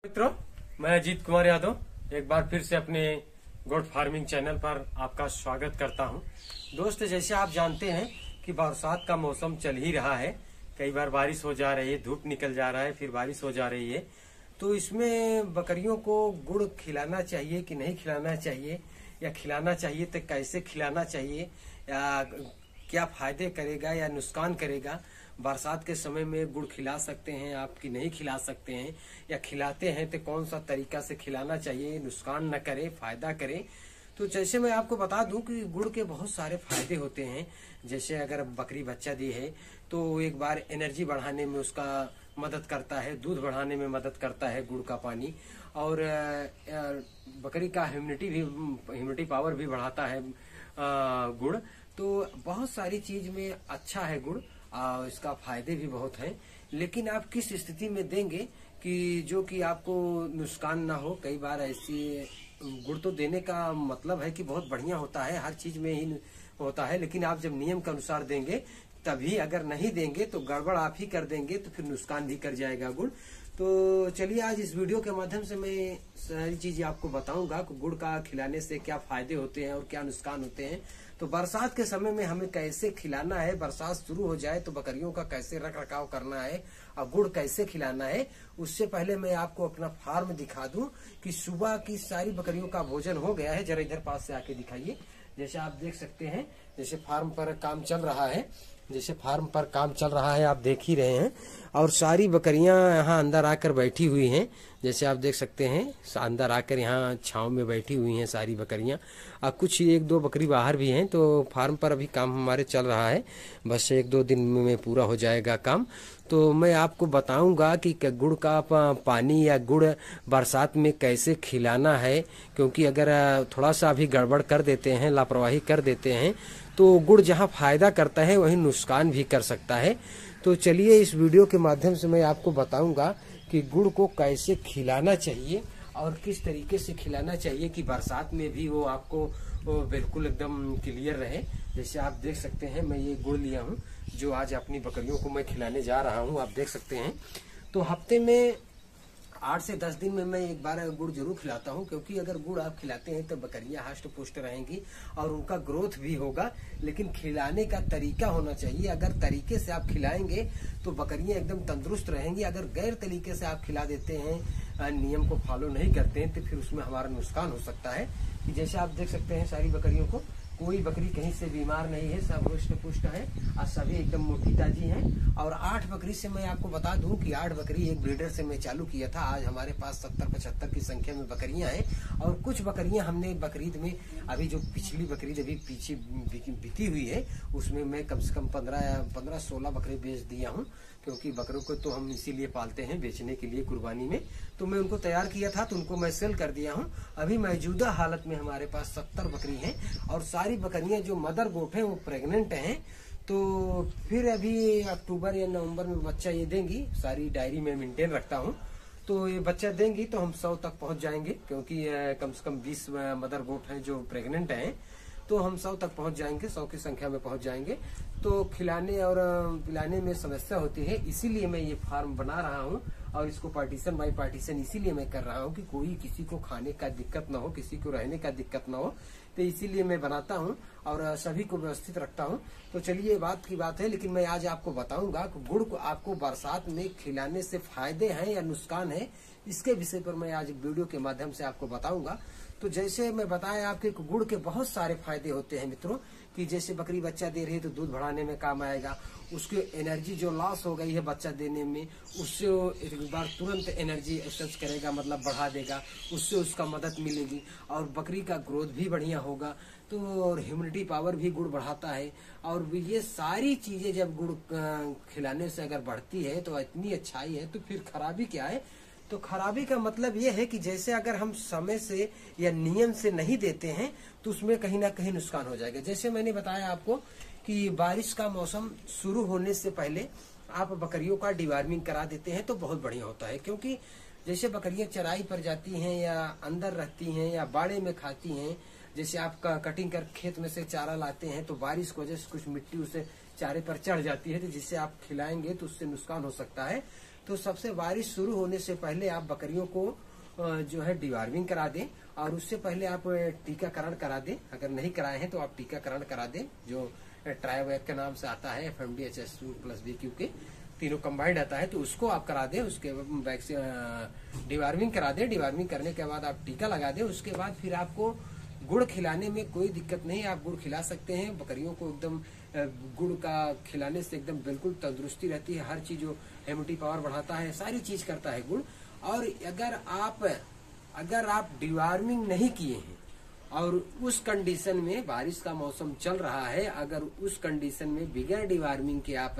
मित्रों, मैं अजीत कुमार यादव एक बार फिर से अपने गोट फार्मिंग चैनल पर आपका स्वागत करता हूं। दोस्त, जैसे आप जानते हैं कि बरसात का मौसम चल ही रहा है। कई बार बारिश हो जा रही है, धूप निकल जा रहा है, फिर बारिश हो जा रही है। तो इसमें बकरियों को गुड़ खिलाना चाहिए कि नहीं खिलाना चाहिए, या खिलाना चाहिए तो कैसे खिलाना चाहिए, या क्या फायदे करेगा या नुकसान करेगा। बरसात के समय में गुड़ खिला सकते हैं आप कि नहीं खिला सकते हैं, या खिलाते हैं तो कौन सा तरीका से खिलाना चाहिए, नुकसान न करे फायदा करे। तो जैसे मैं आपको बता दूं कि गुड़ के बहुत सारे फायदे होते हैं। जैसे अगर बकरी बच्चा दी है तो एक बार एनर्जी बढ़ाने में उसका मदद करता है, दूध बढ़ाने में मदद करता है गुड़ का पानी, और बकरी का ह्यूमिडिटी पावर भी बढ़ाता है गुड़। तो बहुत सारी चीज में अच्छा है गुड़, इसका फायदे भी बहुत हैं। लेकिन आप किस स्थिति में देंगे कि जो कि आपको नुकसान ना हो। कई बार ऐसी गुड़ तो देने का मतलब है कि बहुत बढ़िया होता है, हर चीज में ही होता है, लेकिन आप जब नियम के अनुसार देंगे तभी। अगर नहीं देंगे तो गड़बड़ आप ही कर देंगे, तो फिर नुकसान भी कर जाएगा गुड़। तो चलिए आज इस वीडियो के माध्यम से मैं सारी चीजें आपको बताऊंगा कि गुड़ का खिलाने से क्या फायदे होते हैं और क्या नुकसान होते हैं। तो बरसात के समय में हमें कैसे खिलाना है, बरसात शुरू हो जाए तो बकरियों का कैसे रख रखाव करना है और गुड़ कैसे खिलाना है, उससे पहले मैं आपको अपना फार्म दिखा दूं कि सुबह की सारी बकरियों का भोजन हो गया है। जरा इधर पास से आके दिखाइए। जैसे आप देख सकते हैं, जैसे फार्म पर काम चल रहा है, आप देख ही रहे हैं। और सारी बकरियां यहाँ अंदर आकर बैठी हुई हैं। जैसे आप देख सकते हैं, अंदर आकर यहाँ छांव में बैठी हुई हैं सारी बकरियां। और कुछ एक दो बकरी बाहर भी हैं। तो फार्म पर अभी काम हमारे चल रहा है, बस एक दो दिन में पूरा हो जाएगा काम। तो मैं आपको बताऊंगा कि गुड़ का पानी या गुड़ बरसात में कैसे खिलाना है, क्योंकि अगर थोड़ा सा भी गड़बड़ कर देते हैं, लापरवाही कर देते हैं, तो गुड़ जहां फायदा करता है वहीं नुकसान भी कर सकता है। तो चलिए इस वीडियो के माध्यम से मैं आपको बताऊंगा कि गुड़ को कैसे खिलाना चाहिए और किस तरीके से खिलाना चाहिए कि बरसात में भी वो आपको बिल्कुल एकदम क्लियर रहे। जैसे आप देख सकते हैं, मैं ये गुड़ लिया हूँ जो आज अपनी बकरियों को मैं खिलाने जा रहा हूँ। आप देख सकते हैं, तो हफ्ते में 8 से 10 दिन में मैं एक बार गुड़ जरूर खिलाता हूं, क्योंकि अगर गुड़ आप खिलाते हैं तो बकरियां हष्ट पुष्ट रहेंगी और उनका ग्रोथ भी होगा। लेकिन खिलाने का तरीका होना चाहिए। अगर तरीके से आप खिलाएंगे तो बकरियां एकदम तंदुरुस्त रहेंगी। अगर गैर तरीके से आप खिला देते हैं, नियम को फॉलो नहीं करते हैं, तो फिर उसमें हमारा नुकसान हो सकता है। कि जैसे आप देख सकते हैं सारी बकरियों को, कोई बकरी कहीं से बीमार नहीं है, सब हृष्ट पुष्ट है और सभी एकदम मोटी ताजी हैं। और 8 बकरी से मैं आपको बता दूं कि 8 बकरी एक ब्रीडर से मैं चालू किया था। आज हमारे पास 70-75 की संख्या में बकरियां हैं। और कुछ बकरियां हमने बकरीद में, अभी जो पिछली बकरीद अभी पीछे बीती हुई है, उसमें मैं कम से कम 15-16 बकरे बेच दिया हूँ। क्योंकि बकरों को तो हम इसीलिए पालते हैं, बेचने के लिए, कुर्बानी में। तो मैं उनको तैयार किया था, तो उनको मैं सेल कर दिया हूँ। अभी मौजूदा हालत में हमारे पास 70 बकरी हैं और सारी बकरियां जो मदर गोट हैं वो प्रेग्नेंट हैं। तो फिर अभी अक्टूबर या नवंबर में बच्चा ये देंगी। सारी डायरी में मेंटेन रखता हूँ। तो ये बच्चा देंगी तो हम 100 तक पहुंच जाएंगे, क्योंकि कम से कम 20 मदर गोट हैं जो प्रेग्नेंट हैं। तो हम 100 तक पहुंच जाएंगे, 100 की संख्या में पहुंच जाएंगे। तो खिलाने और पिलाने में समस्या होती है, इसीलिए मैं ये फार्म बना रहा हूँ। और इसको पार्टीशन बाय पार्टीशन इसीलिए मैं कर रहा हूँ कि कोई किसी को खाने का दिक्कत ना हो, किसी को रहने का दिक्कत ना हो। तो इसीलिए मैं बनाता हूँ और सभी को व्यवस्थित रखता हूँ। तो चलिए बात की बात है, लेकिन मैं आज आपको बताऊंगा कि गुड़ को आपको बरसात में खिलाने से फायदे हैं या नुकसान है, इसके विषय पर मैं आज वीडियो के माध्यम से आपको बताऊंगा। तो जैसे मैं बताया आपके गुड़ के बहुत सारे फायदे होते हैं मित्रों, कि जैसे बकरी बच्चा दे रही है तो दूध बढ़ाने में काम आएगा। उसकी एनर्जी जो लॉस हो गई है बच्चा देने में, उससे एक बार तुरंत एनर्जी एक्सचेंज करेगा, मतलब बढ़ा देगा, उससे उसका मदद मिलेगी और बकरी का ग्रोथ भी बढ़िया होगा। तो और ह्यूमिडिटी पावर भी गुड़ बढ़ाता है। और ये सारी चीजें जब गुड़ खिलाने से अगर बढ़ती है तो इतनी अच्छाई है, तो फिर खराबी क्या है। तो खराबी का मतलब ये है कि जैसे अगर हम समय से या नियम से नहीं देते हैं तो उसमें कहीं ना कहीं नुकसान हो जाएगा। जैसे मैंने बताया आपको कि बारिश का मौसम शुरू होने से पहले आप बकरियों का डिवार्मिंग करा देते हैं तो बहुत बढ़िया होता है। क्योंकि जैसे बकरियां चराई पर जाती हैं या अंदर रहती हैं या बाड़े में खाती हैं, जैसे आप कटिंग कर खेत में से चारा लाते हैं तो बारिश की वजह से कुछ मिट्टी उसे चारे पर चढ़ जाती है, तो जिससे आप खिलाएंगे तो उससे नुकसान हो सकता है। तो सबसे बारिश शुरू होने से पहले आप बकरियों को जो है डिवार्मिंग करा दें, और उससे पहले आप टीकाकरण करा दें। अगर नहीं कराए हैं तो आप टीकाकरण करा दें, जो ट्रायोवैक के नाम से आता है, FMD HS2+BQ के तीनों कंबाइंड आता है, तो उसको आप करा दें। उसके वैक्सीन डिवार्मिंग करा दें। डिवार्मिंग करने के बाद आप टीका लगा दें। उसके बाद फिर आपको गुड़ खिलाने में कोई दिक्कत नहीं, आप गुड़ खिला सकते हैं बकरियों को। एकदम गुड़ का खिलाने से एकदम बिल्कुल तंदुरुस्ती रहती है। हर चीज जो इम्यूनिटी पावर बढ़ाता है, सारी चीज करता है गुड़। और अगर आप डिवार्मिंग नहीं किए हैं और उस कंडीशन में बारिश का मौसम चल रहा है, अगर उस कंडीशन में बिगैर डिवार्मिंग के आप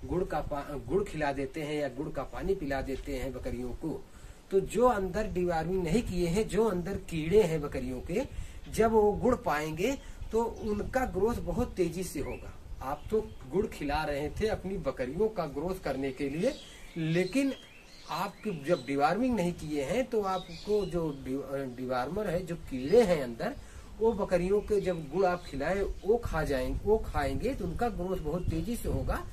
गुड़ खिला देते हैं या गुड़ का पानी पिला देते हैं बकरियों को, तो जो अंदर डिवार्मिंग नहीं किए हैं, जो अंदर कीड़े हैं बकरियों के, जब वो गुड़ पाएंगे तो उनका ग्रोथ बहुत तेजी से होगा। आप तो गुड़ खिला रहे थे अपनी बकरियों का ग्रोथ करने के लिए, लेकिन आप जब डिवार्मिंग नहीं किए हैं तो आपको जो डिवार्मर है, जो कीड़े हैं अंदर, वो बकरियों के जब गुड़ आप खिलाए वो खाएंगे तो उनका ग्रोथ बहुत तेजी से होगा।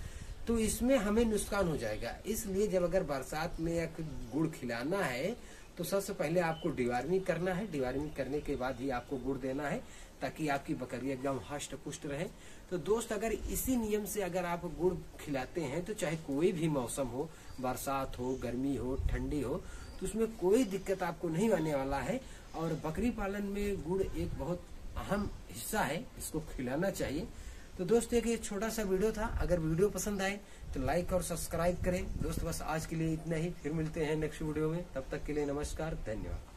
तो इसमें हमें नुकसान हो जाएगा। इसलिए जब अगर बरसात में गुड़ खिलाना है तो सबसे पहले आपको डिवार्मिंग करना है। डिवार्मिंग करने के बाद ही आपको गुड़ देना है, ताकि आपकी बकरी एकदम हष्ट पुष्ट रहे। तो दोस्त, अगर इसी नियम से अगर आप गुड़ खिलाते हैं तो चाहे कोई भी मौसम हो, बरसात हो, गर्मी हो, ठंडी हो, तो उसमें कोई दिक्कत आपको नहीं आने वाला है। और बकरी पालन में गुड़ एक बहुत अहम हिस्सा है, इसको खिलाना चाहिए। तो दोस्त, एक ये छोटा सा वीडियो था। अगर वीडियो पसंद आए तो लाइक और सब्सक्राइब करें। दोस्त, बस आज के लिए इतना ही। फिर मिलते हैं नेक्स्ट वीडियो में। तब तक के लिए नमस्कार, धन्यवाद।